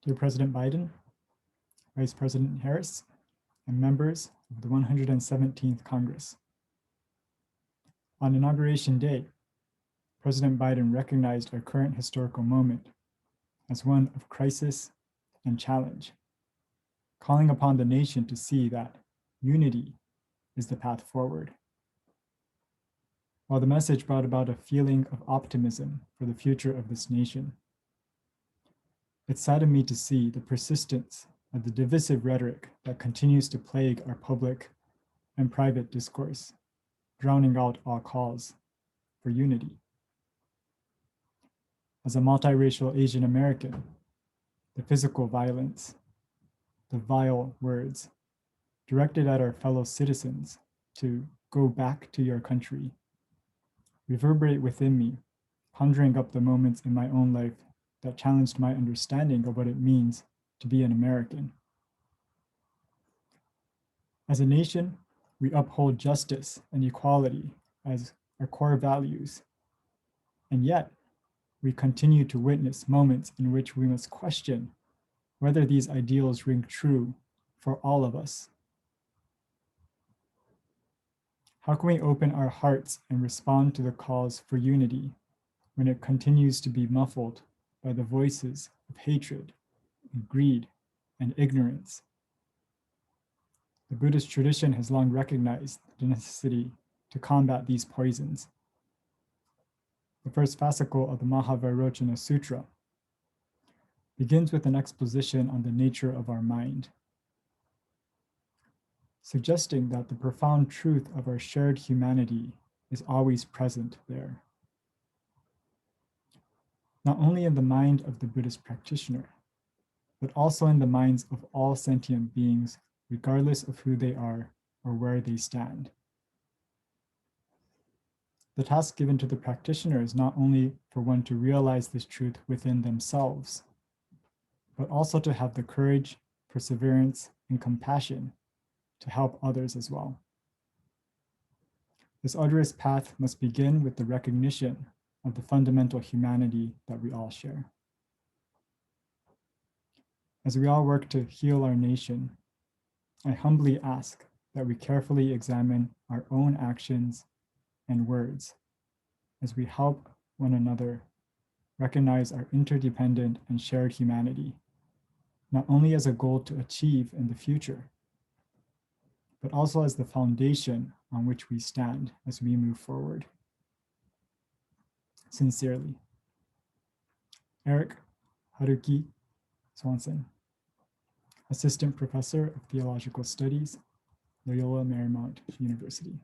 Dear President Biden, Vice President Harris, and members of the 117th Congress. On Inauguration Day, President Biden recognized our current historical moment as one of crisis and challenge, calling upon the nation to see that unity is the path forward. While the message brought about a feeling of optimism for the future of this nation, it saddened me to see the persistence of the divisive rhetoric that continues to plague our public and private discourse, drowning out all calls for unity. As a multiracial Asian American, the physical violence, the vile words directed at our fellow citizens to go back to your country reverberate within me, conjuring up the moments in my own life that challenged my understanding of what it means to be an American. As a nation, we uphold justice and equality as our core values, and yet we continue to witness moments in which we must question whether these ideals ring true for all of us. How can we open our hearts and respond to the calls for unity when it continues to be muffled by the voices of hatred and greed and ignorance? The Buddhist tradition has long recognized the necessity to combat these poisons. The first fascicle of the Mahavairochana Sutra begins with an exposition on the nature of our mind, suggesting that the profound truth of our shared humanity is always present there. Not only in the mind of the Buddhist practitioner, but also in the minds of all sentient beings, regardless of who they are or where they stand. The task given to the practitioner is not only for one to realize this truth within themselves, but also to have the courage, perseverance, and compassion to help others as well. This arduous path must begin with the recognition of the fundamental humanity that we all share. As we all work to heal our nation, I humbly ask that we carefully examine our own actions and words as we help one another recognize our interdependent and shared humanity, not only as a goal to achieve in the future, but also as the foundation on which we stand as we move forward. Sincerely, Eric Haruki Swanson, Assistant Professor of Theological Studies, Loyola Marymount University.